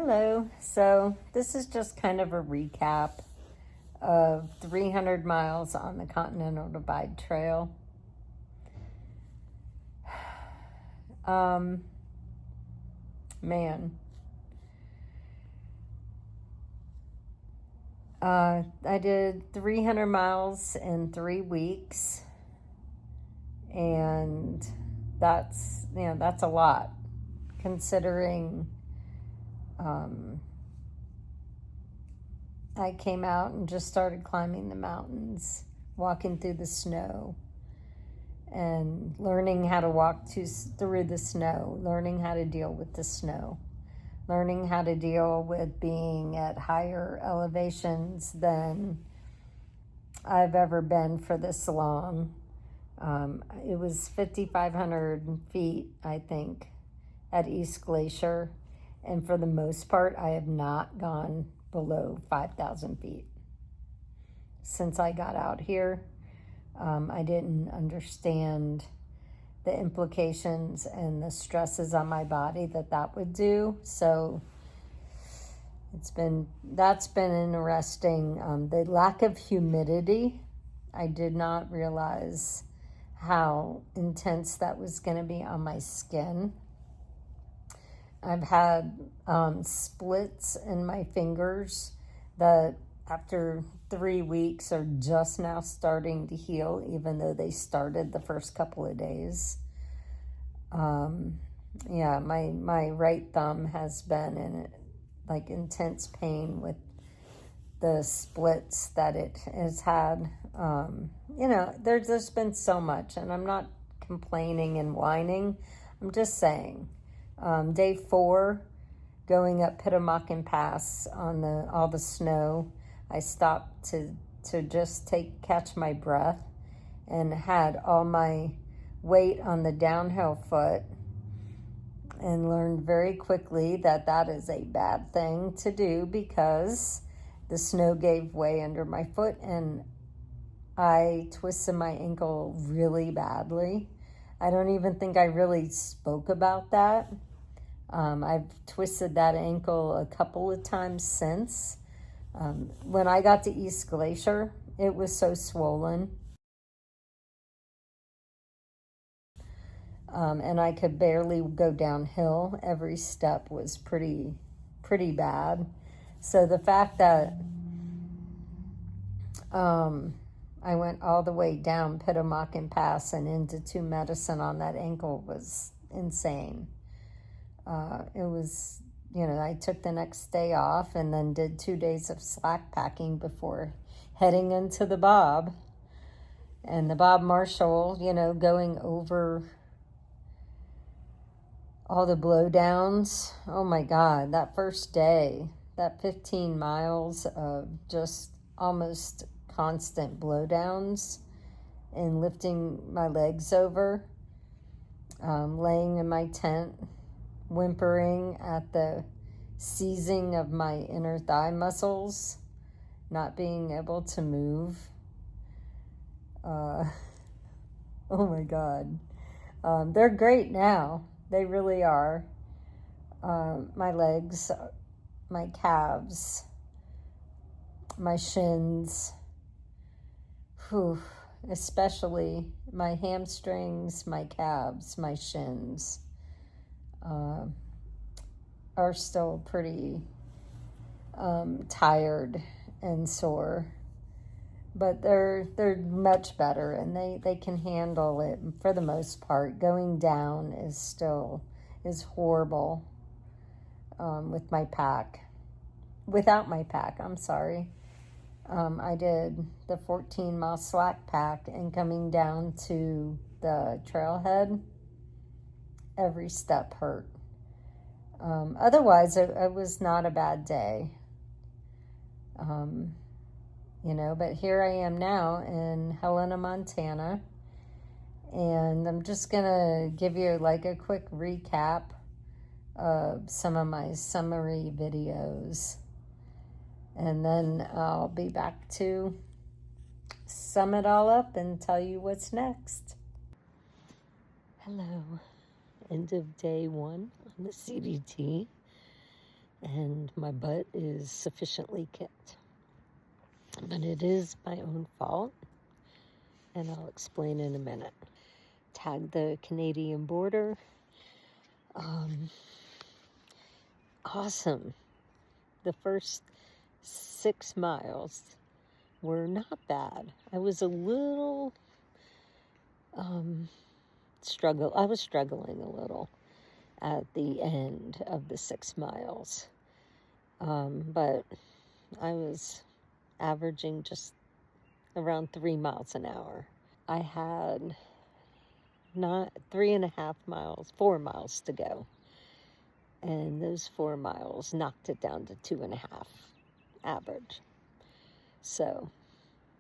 Hello. So this is just kind of a recap of 300 miles on the Continental Divide Trail. Um, man. I did 300 miles in 3 weeks, and that's a lot considering I came out and just started climbing the mountains, walking through the snow, and learning how to walk through the snow, learning how to deal with the snow, learning how to deal with being at higher elevations than I've ever been for this long. It was 5,500 feet, I think, at East Glacier. And for the most part, I have not gone below 5,000 feet. Since I got out here, I didn't understand the implications and the stresses on my body that would do. So that's been interesting. The lack of humidity, I did not realize how intense that was going to be on my skin. I've had splits in my fingers that after 3 weeks are just now starting to heal, even though they started the first couple of days. My right thumb has been in intense pain with the splits that it has had. There's just been so much, and I'm not complaining and whining. I'm just saying. Day 4, going up Pitamakan Pass on all the snow, I stopped to just catch my breath, and had all my weight on the downhill foot, and learned very quickly that is a bad thing to do because the snow gave way under my foot and I twisted my ankle really badly. I don't even think I really spoke about that. I've twisted that ankle a couple of times since. When I got to East Glacier, it was so swollen. And I could barely go downhill. Every step was pretty bad. So the fact that I went all the way down Pitamakan Pass and into Two Medicine on that ankle was insane. It was, I took the next day off and then did 2 days of slack packing before heading into the Bob. And the Bob Marshall, going over all the blowdowns. Oh my God, that first day, that 15 miles of just almost constant blowdowns and lifting my legs over, laying in my tent, whimpering at the seizing of my inner thigh muscles, not being able to move. Oh my God. They're great now. They really are. My legs, my calves, my shins, especially my hamstrings, my calves, my shins are still pretty tired and sore. But they're much better, and they can handle it for the most part. Going down is horrible with my pack. Without my pack, I'm sorry. I did the 14-mile slack pack, and coming down to the trailhead, every step hurt. Otherwise, it was not a bad day. But here I am now in Helena, Montana, and I'm just gonna give you a quick recap of some of my summary videos, and then I'll be back to sum it all up and tell you what's next. Hello, end of day 1 on the CDT. and my butt is sufficiently kicked. But it is my own fault, and I'll explain in a minute. Tagged the Canadian border. Awesome. The first 6 miles were not bad. I was a little I was struggling a little at the end of the 6 miles. But I was averaging just around 3 miles an hour. I had not 3.5 miles, 4 miles to go. And those 4 miles knocked it down to 2.5 average. So,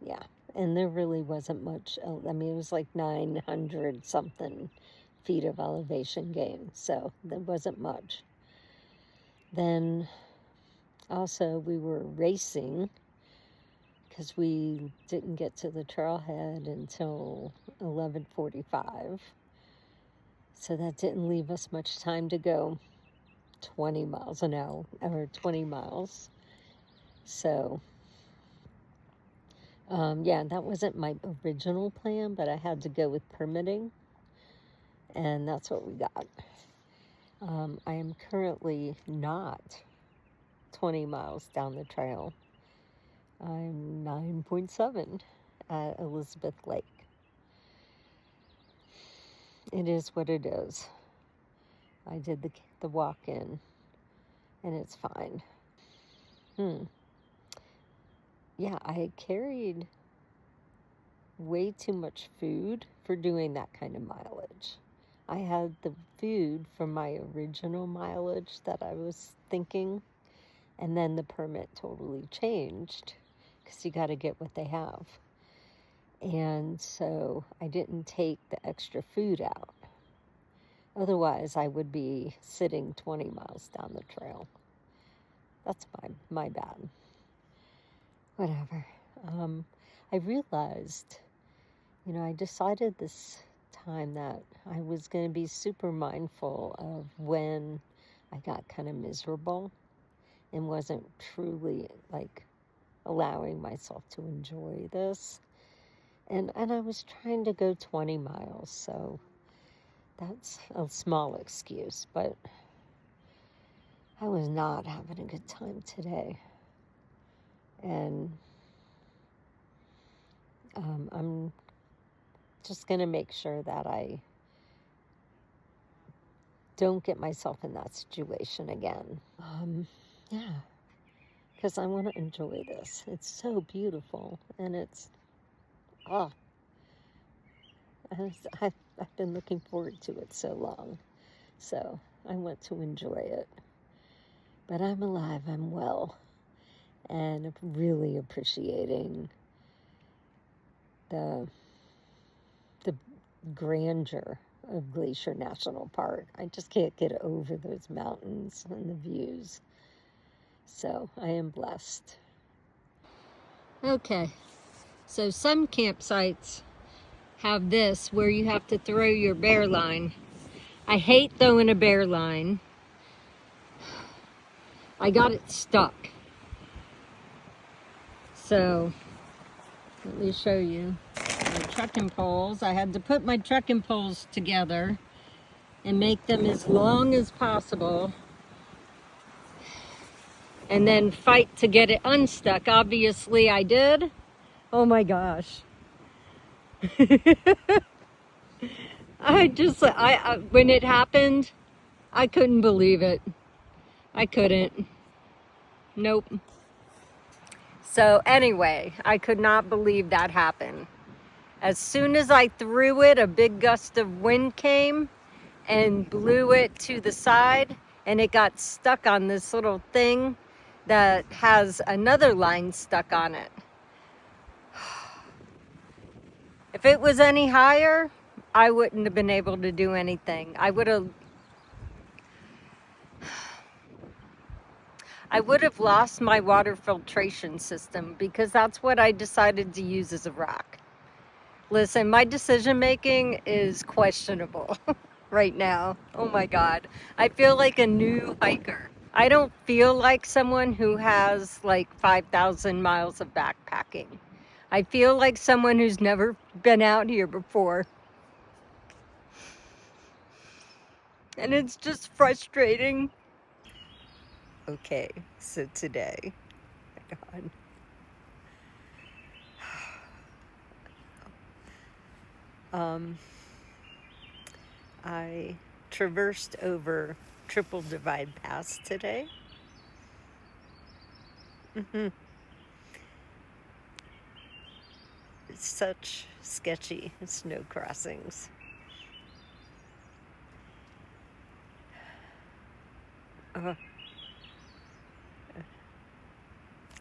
yeah. And there really wasn't much. I mean, it was like 900 something feet of elevation gain. So there wasn't much. Then also we were racing because we didn't get to the trailhead until 11:45. So that didn't leave us much time to go 20 miles an hour, or 20 miles. So, yeah, that wasn't my original plan, but I had to go with permitting, and that's what we got. I am currently not 20 miles down the trail. I'm 9.7 at Elizabeth Lake. It is what it is. I did the walk-in, and it's fine. Yeah, I had carried way too much food for doing that kind of mileage. I had the food from my original mileage that I was thinking, and then the permit totally changed because you got to get what they have. And so I didn't take the extra food out. Otherwise, I would be sitting 20 miles down the trail. That's my bad. Whatever. I realized, I decided this time that I was going to be super mindful of when I got kind of miserable and wasn't truly like allowing myself to enjoy this. And I was trying to go 20 miles, so that's a small excuse, but I was not having a good time today. And I'm just going to make sure that I don't get myself in that situation again. Yeah, because I want to enjoy this. It's so beautiful, and I've been looking forward to it so long. So I want to enjoy it. But I'm alive, I'm well, and I'm really appreciating the grandeur of Glacier National Park. I just can't get over those mountains and the views. So I am blessed. Okay, so some campsites have this where you have to throw your bear line. I hate throwing a bear line. I got it stuck. So let me show you my trekking poles. I had to put my trekking poles together and make them as long as possible, and then fight to get it unstuck. Obviously I did. Oh my gosh. I when it happened, I couldn't believe it. I couldn't. Nope. So anyway, I could not believe that happened. As soon as I threw it, a big gust of wind came and blew it to the side, and it got stuck on this little thing that has another line stuck on it. If it was any higher, I wouldn't have been able to do anything. I would have lost my water filtration system, because that's what I decided to use as a rock. Listen, my decision making is questionable right now. Oh my God. I feel like a new hiker. I don't feel like someone who has like 5,000 miles of backpacking. I feel like someone who's never been out here before. And it's just frustrating. Okay, so today, my God. I traversed over Triple Divide Pass today. It's such sketchy snow crossings. Uh,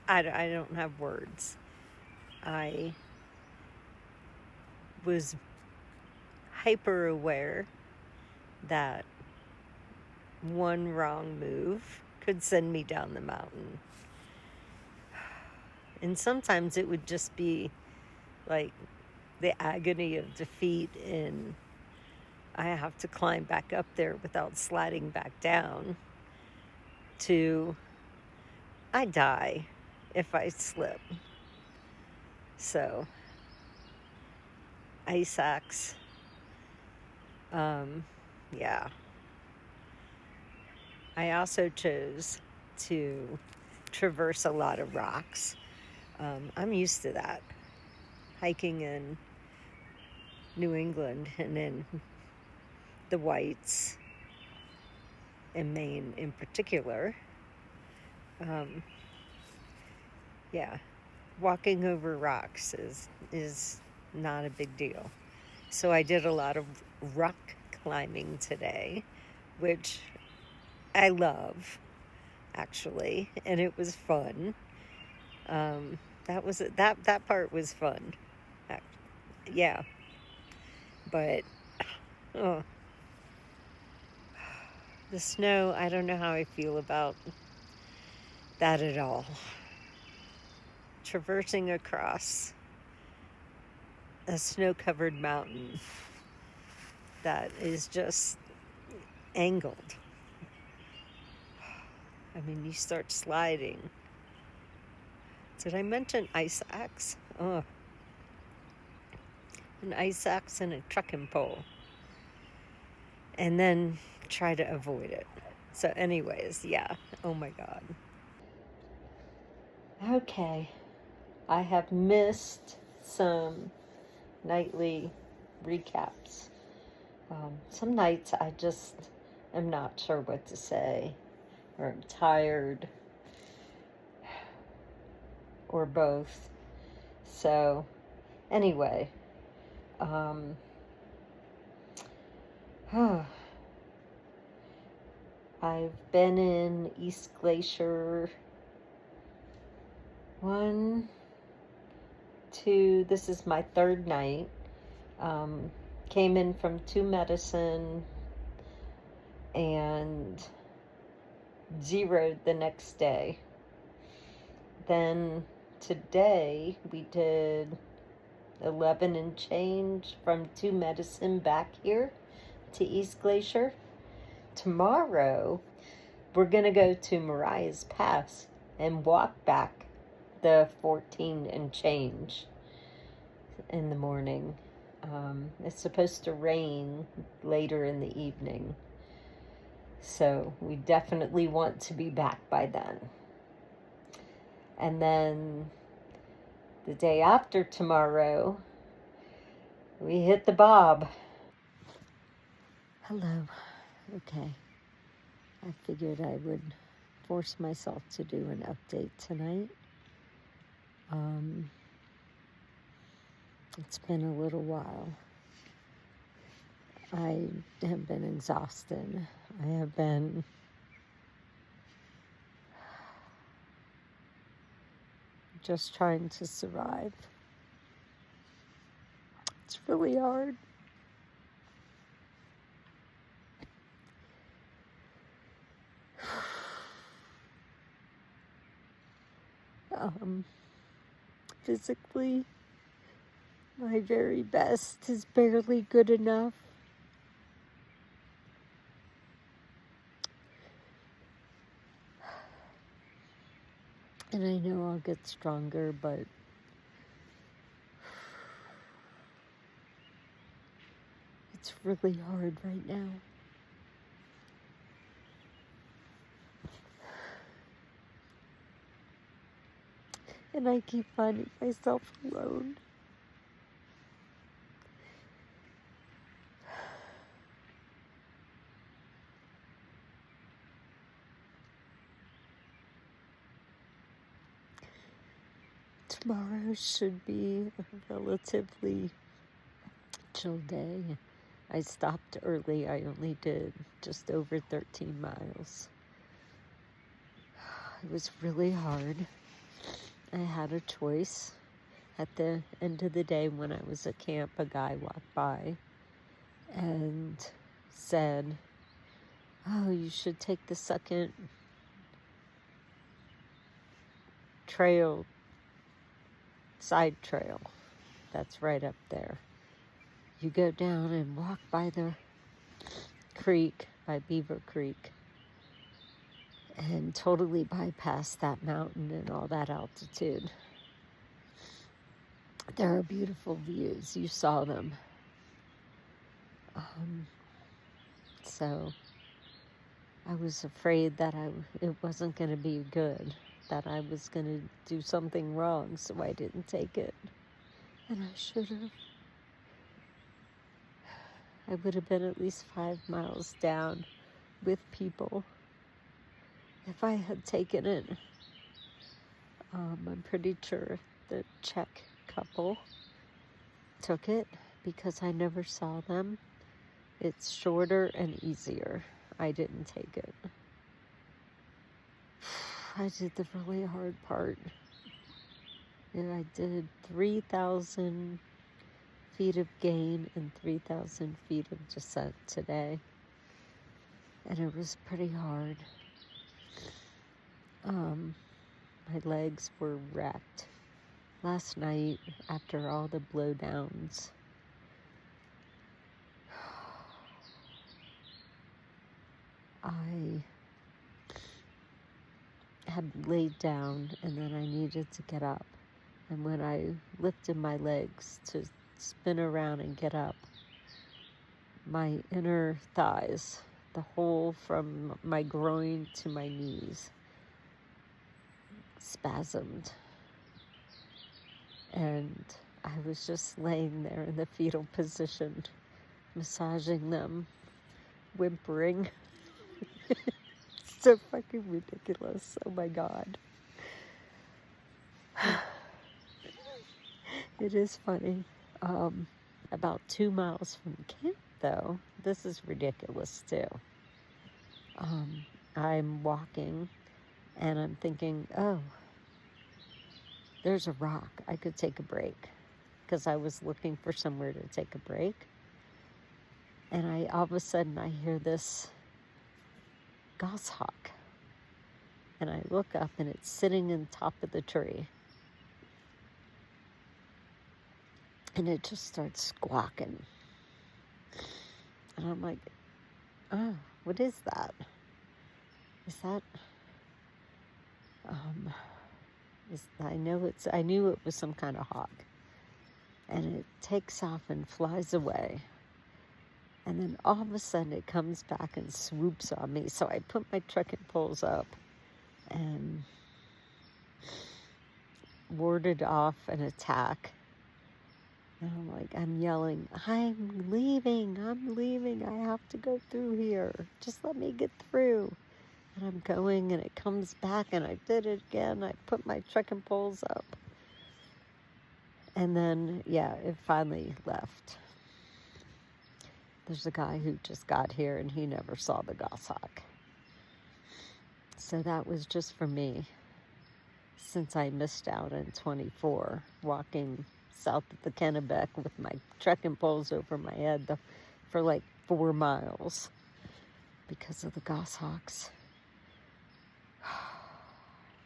I don't have words. I was hyper aware that one wrong move could send me down the mountain. And sometimes it would just be like the agony of defeat and I have to climb back up there without sliding back down, to I die if I slip. So ice axe, yeah. I also chose to traverse a lot of rocks. I'm used to that, hiking in New England and in the Whites, in Maine in particular. Yeah, walking over rocks is not a big deal. So I did a lot of rock climbing today, which I love, actually, and it was fun. That part was fun. Yeah, but oh, the snow, I don't know how I feel about that at all. Traversing across a snow-covered mountain that is just angled. I mean, you start sliding. Did I mention ice axe? Oh, an ice axe and a trekking pole. And then try to avoid it. So anyways, yeah. Oh my God. Okay. I have missed some nightly recaps. Some nights I just am not sure what to say, or I'm tired, or both. So, anyway, I've been in East Glacier this is my third night. Came in from 2 Medicine and zeroed the next day. Then today we did 11 and change from 2 Medicine back here to East Glacier. Tomorrow we're gonna go to Mariah's Pass and walk back the 14 and change in the morning. It's supposed to rain later in the evening, so we definitely want to be back by then. And then the day after tomorrow, we hit the Bob. Hello. Okay. I figured I would force myself to do an update tonight. It's been a little while. I have been exhausted. I have been just trying to survive. It's really hard. Physically, my very best is barely good enough. And I know I'll get stronger, but it's really hard right now. And I keep finding myself alone. Tomorrow should be a relatively chill day. I stopped early. I only did just over 13 miles. It was really hard. I had a choice. At the end of the day, when I was at camp, a guy walked by and said, "Oh, you should take the second trail, side trail. That's right up there. You go down and walk by the creek, by Beaver Creek, and totally bypass that mountain and all that altitude. There are beautiful views. You saw them." So I was afraid that it wasn't going to be good, that I was going to do something wrong, so I didn't take it. And I should have. I would have been at least 5 miles down with people if I had taken it. I'm pretty sure the Czech couple took it because I never saw them. It's shorter and easier. I didn't take it. I did the really hard part. And I did 3,000 feet of gain and 3,000 feet of descent today. And it was pretty hard. My legs were wrecked. Last night, after all the blowdowns, I had laid down and then I needed to get up. And when I lifted my legs to spin around and get up, my inner thighs, the whole from my groin to my knees, spasmed. And I was just laying there in the fetal position, massaging them, whimpering. So fucking ridiculous. Oh my God. It is funny. About 2 miles from camp, though, this is ridiculous too. I'm walking and I'm thinking, oh, there's a rock. I could take a break, because I was looking for somewhere to take a break. And all of a sudden I hear this goshawk. And I look up and it's sitting in the top of the tree. And it just starts squawking. And I'm like, oh, what is that? Is that, I knew it was some kind of hawk. And it takes off and flies away. And then all of a sudden it comes back and swoops on me. So I put my trekking poles up and warded off an attack. And I'm yelling, I'm leaving, I have to go through here. Just let me get through. And I'm going and it comes back and I did it again. I put my trekking poles up. And then, it finally left. There's a guy who just got here and he never saw the goshawk. So that was just for me, since I missed out in 24, walking south of the Kennebec with my trekking poles over my head for like 4 miles because of the goshawks.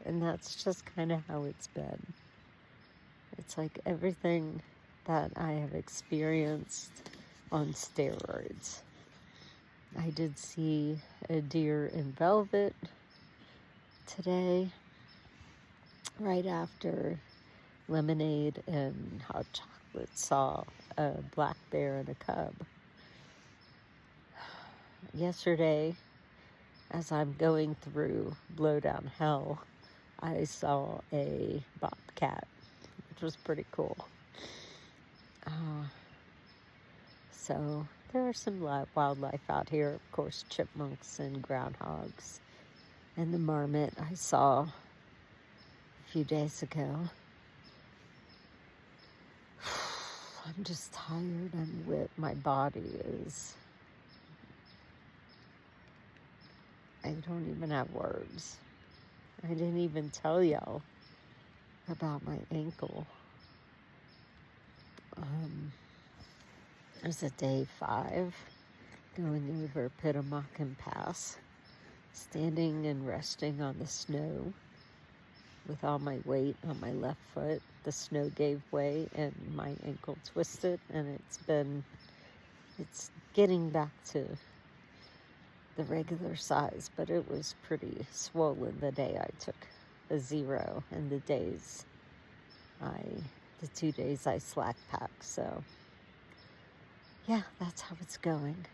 And that's just kind of how it's been. It's like everything that I have experienced on steroids. I did see a deer in velvet today. right after lemonade and hot chocolate, saw a black bear and a cub. Yesterday, as I'm going through Blowdown Hell, I saw a bobcat, which was pretty cool. So there are some wildlife out here. Of course, chipmunks and groundhogs. And the marmot I saw a few days ago. I'm just tired. I'm whipped. My body is... I don't even have words. I didn't even tell y'all about my ankle. It was a day 5 going over Pitamakan Pass, standing and resting on the snow with all my weight on my left foot. The snow gave way and my ankle twisted, and it's getting back to the regular size, but it was pretty swollen the day I took a 0 and the 2 days I slack packed. So yeah, that's how it's going.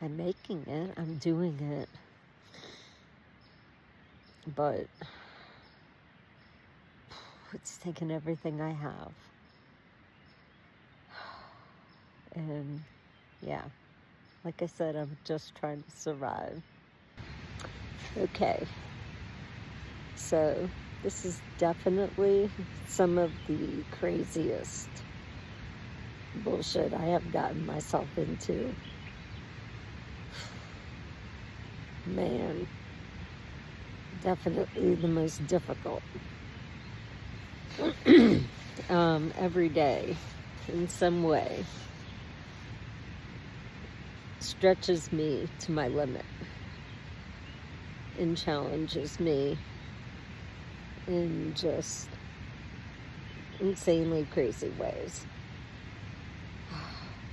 I'm making it, I'm doing it, but it's taken everything I have. And yeah, like I said, I'm just trying to survive. Okay, so this is definitely some of the craziest bullshit I have gotten myself into. Man, definitely the most difficult. Every day, in some way, stretches me to my limit and challenges me in just insanely crazy ways.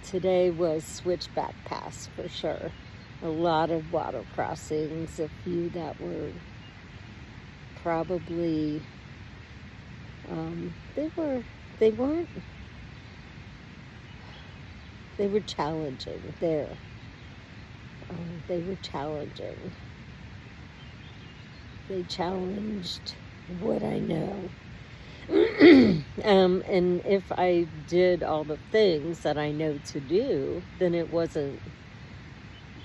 Today was Switchback Pass for sure. A lot of water crossings, a few that were probably, they were challenging there. They were challenging. They challenged what I know. And if I did all the things that I know to do, then it wasn't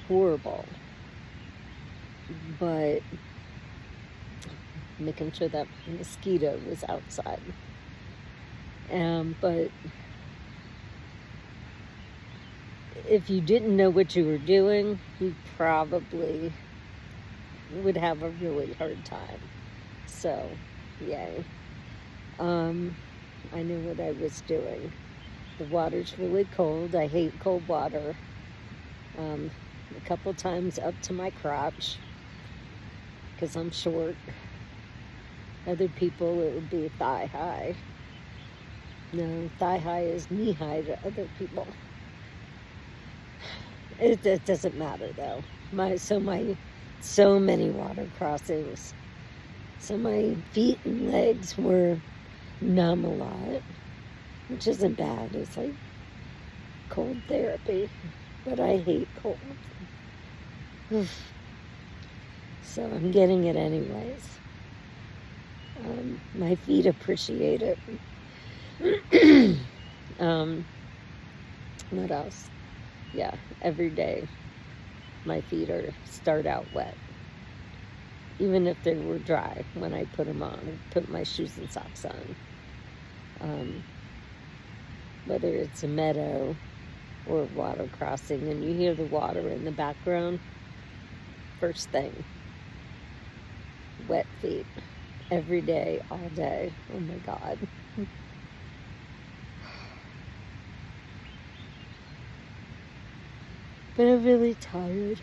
horrible. But making sure that mosquito was outside. But if you didn't know what you were doing, you probably would have a really hard time. So, yay. I knew what I was doing. The water's really cold. I hate cold water. A couple times up to my crotch, because I'm short. Other people, it would be thigh high. No, thigh high is knee high to other people. It doesn't matter though. So many water crossings. So my feet and legs were numb a lot, which isn't bad. It's like cold therapy, but I hate cold. So I'm getting it anyways. My feet appreciate it. What else? Yeah, every day my feet start out wet. Even if they were dry when I put them on, put my shoes and socks on. Whether it's a meadow or water crossing and you hear the water in the background, first thing, wet feet. Every day, all day. Oh my God. But I'm really tired.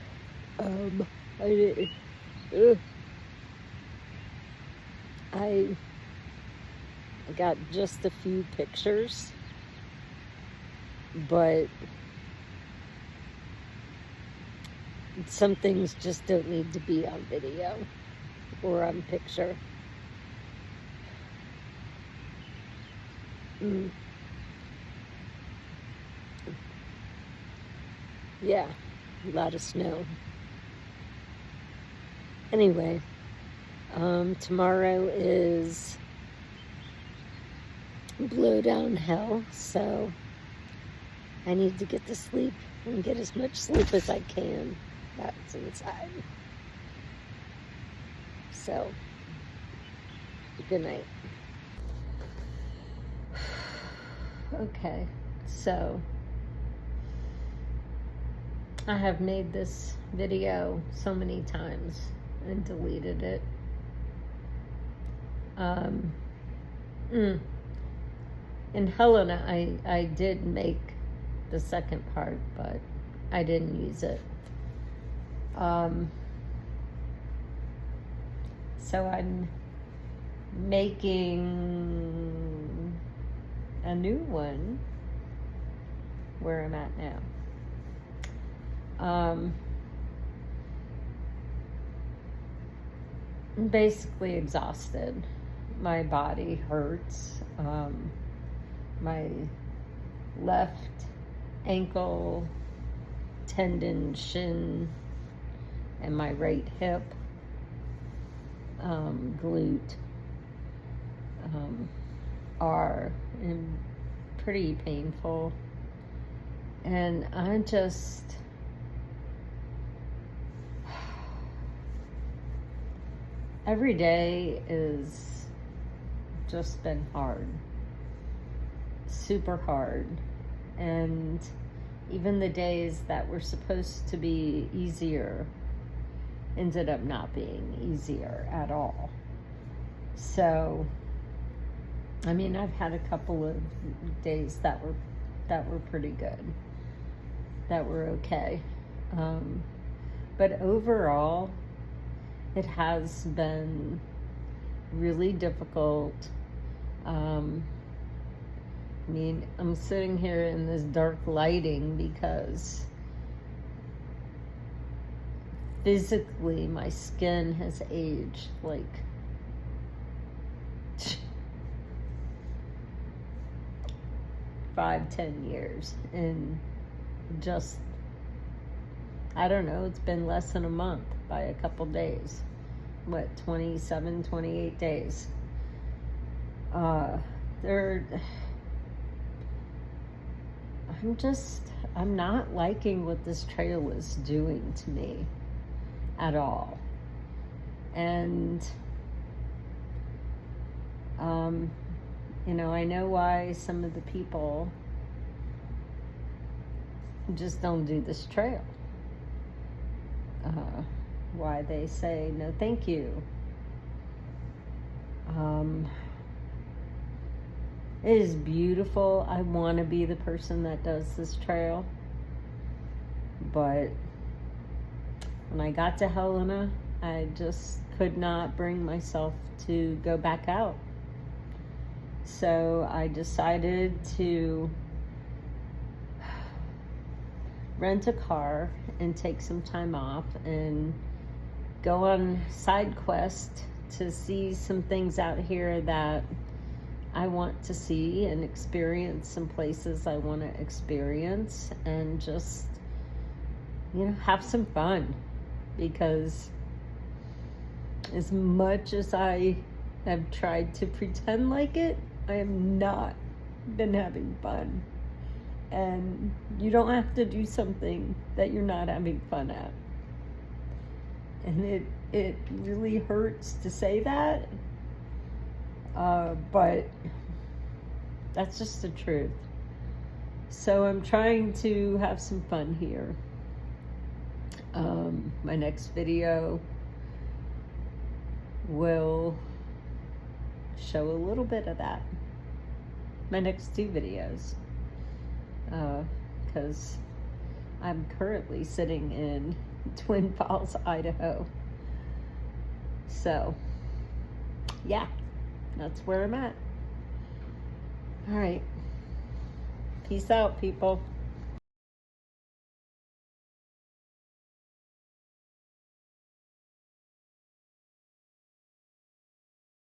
I got just a few pictures, but some things just don't need to be on video or on picture. Mm. Yeah, a lot of snow. Anyway, tomorrow is blow down hell, so I need to get to sleep and get as much sleep as I can. That's inside. So, good night. Okay, so I have made this video so many times and deleted it. In Helena, I did make the second part, but I didn't use it. So I'm making a new one where I'm at now. I'm basically exhausted. My body hurts. My left ankle, tendon, shin, and my right hip, glute, are pretty painful. And I just, every day is just been hard, super hard. And even the days that were supposed to be easier ended up not being easier at all. So, I mean, I've had a couple of days that were pretty good, that were okay. But overall, it has been really difficult. I mean, I'm sitting here in this dark lighting because physically my skin has aged like 5-10 years in just, I don't know, it's been less than a month by a couple days. What, 27, 28 days. I'm not liking what this trail is doing to me at all. And, you know, I know why some of the people just don't do this trail. Why they say, no, thank you. It is beautiful. I want to be the person that does this trail. But when I got to Helena, I just could not bring myself to go back out. So I decided to rent a car and take some time off and go on side quest to see some things out here that I want to see and experience some places I want to experience, and just, you know, have some fun. Because as much as I have tried to pretend like it, I have not been having fun. And you don't have to do something that you're not having fun at. And it really hurts to say that, but that's just the truth. So I'm trying to have some fun here. My next video will show a little bit of that. My next 2 videos. Because I'm currently sitting in Twin Falls, Idaho. So, yeah, that's where I'm at. All right. Peace out, people.